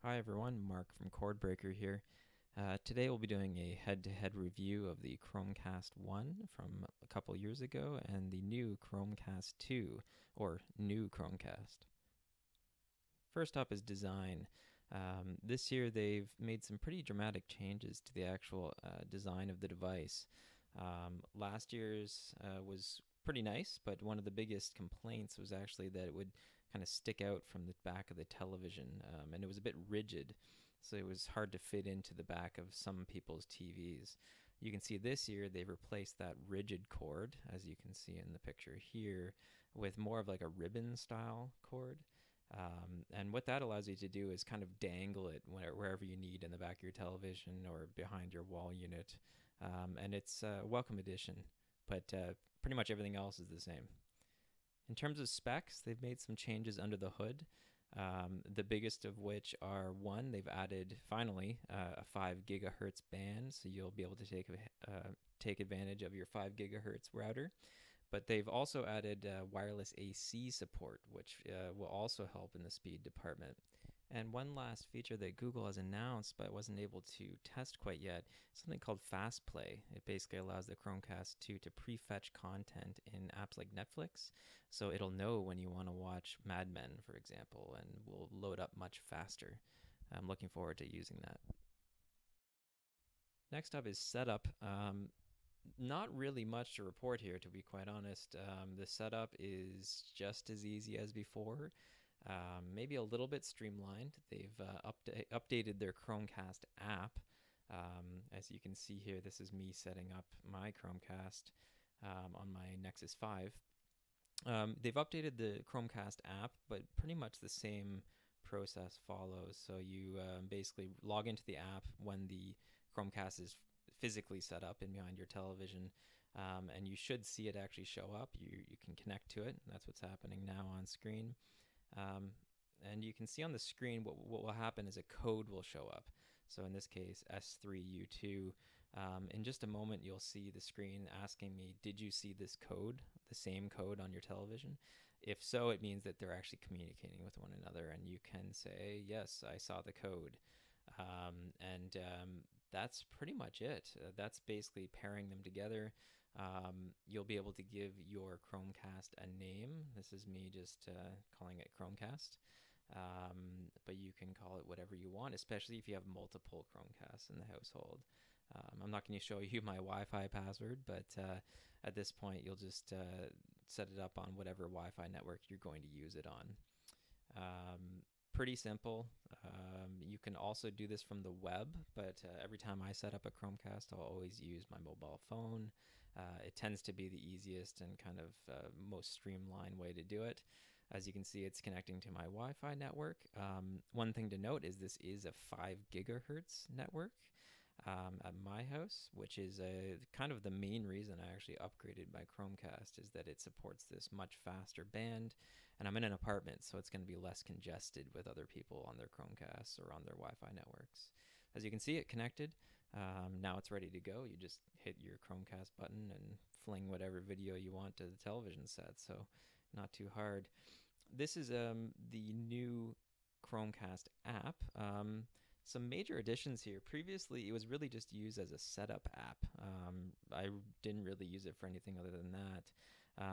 Hi everyone, Mark from Codebreaker here. Today we'll be doing a head-to-head review of the Chromecast 1 from a couple years ago and the new Chromecast 2, or new Chromecast. First up is design. This year they've made some pretty dramatic changes to the actual design of the device. Last year's was pretty nice, but one of the biggest complaints was actually that it would kind of stick out from the back of the television, and it was a bit rigid, so it was hard to fit into the back of some people's TVs. You can see this year they've replaced that rigid cord, as you can see in the picture here, with more of like a ribbon style cord. And what that allows you to do is kind of dangle it wherever you need in the back of your television or behind your wall unit. And it's a welcome addition, but pretty much everything else is the same. In terms of specs, they've made some changes under the hood. The biggest of which are one, they've added finally a 5 gigahertz band, so you'll be able to take advantage of your 5 gigahertz router. But they've also added wireless AC support, which will also help in the speed department. And one last feature that Google has announced but wasn't able to test quite yet is something called Fastplay. It basically allows the Chromecast 2 to prefetch content in apps like Netflix. So it'll know when you want to watch Mad Men, for example, and will load up much faster. I'm looking forward to using that. Next up is setup. Not really much to report here, to be quite honest. The setup is just as easy as before, maybe a little bit streamlined. They've updated their Chromecast app. As you can see here, this is me setting up my Chromecast on my Nexus 5. They've updated the Chromecast app, but pretty much the same process follows. So you basically log into the app when the Chromecast is physically set up in behind your television, and you should see it actually show up. You can connect to it. And that's what's happening now on screen. Um, and you can see on the screen what will happen is a code will show up. So in this case, S3U2. In just a moment, you'll see the screen asking me, did you see this code, the same code on your television? If so, it means that they're actually communicating with one another, and you can say, yes, I saw the code. And that's pretty much it. That's basically pairing them together. You'll be able to give your Chromecast a name. This is me just calling it Chromecast. But you can call it whatever you want, especially if you have multiple Chromecasts in the household. I'm not going to show you my Wi-Fi password, but at this point, you'll just set it up on whatever Wi-Fi network you're going to use it on. Pretty simple. You can also do this from the web, but every time I set up a Chromecast, I'll always use my mobile phone. It tends to be the easiest and kind of most streamlined way to do it. As you can see, it's connecting to my Wi-Fi network. One thing to note is this is a 5 gigahertz network at my house, which is kind of the main reason I actually upgraded my Chromecast, is that it supports this much faster band. And I'm in an apartment, so it's going to be less congested with other people on their Chromecasts or on their Wi-Fi networks. As you can see, it connected. Now it's ready to go. You just hit your Chromecast button and fling whatever video you want to the television set. So not too hard. This is the new Chromecast app. Some major additions here. Previously, it was really just used as a setup app. I didn't really use it for anything other than that.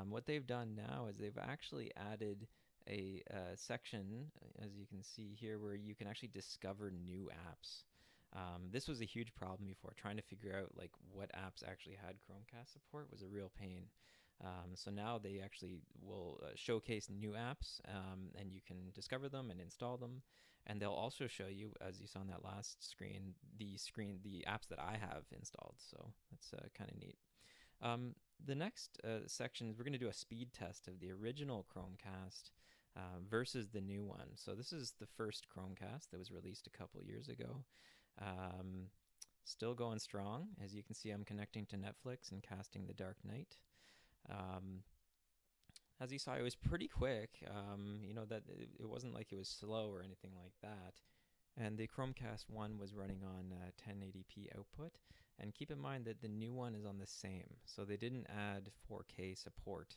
What they've done now is they've actually added a section, as you can see here, where you can actually discover new apps. This was a huge problem before. Trying to figure out like what apps actually had Chromecast support was a real pain. So now they actually will showcase new apps, and you can discover them and install them. And they'll also show you, as you saw on that last screen, the apps that I have installed. So that's kind of neat. The next section is we're going to do a speed test of the original Chromecast versus the new one. So this is the first Chromecast that was released a couple years ago. Still going strong. As you can see, I'm connecting to Netflix and casting The Dark Knight. As you saw, it was pretty quick. That it wasn't like it was slow or anything like that. And the Chromecast 1 was running on 1080p output. And keep in mind that the new one is on the same. So they didn't add 4K support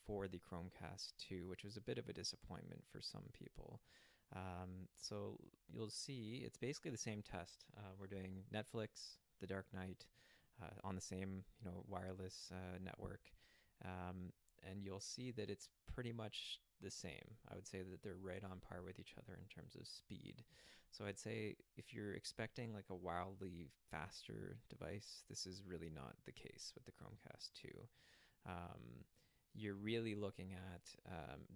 for the Chromecast 2, which was a bit of a disappointment for some people. So you'll see it's basically the same test. We're doing Netflix, The Dark Knight, on the same wireless network, um, and you'll see that it's pretty much the same. I would say that they're right on par with each other in terms of speed. So I'd say if you're expecting like a wildly faster device, this is really not the case with the Chromecast 2. Um, you're really looking at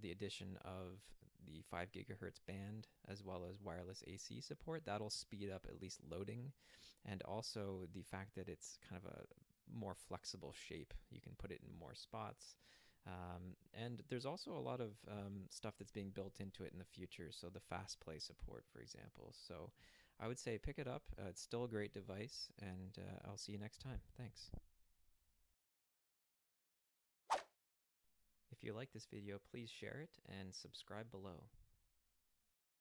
the addition of the 5 gigahertz band as well as wireless AC support. That'll speed up at least loading, and also the fact that it's kind of a more flexible shape. You can put it in more spots. And there's also a lot of stuff that's being built into it in the future. So the Fastplay support, for example. So I would say pick it up. It's still a great device, and I'll see you next time. Thanks. If you like this video, please share it and subscribe below.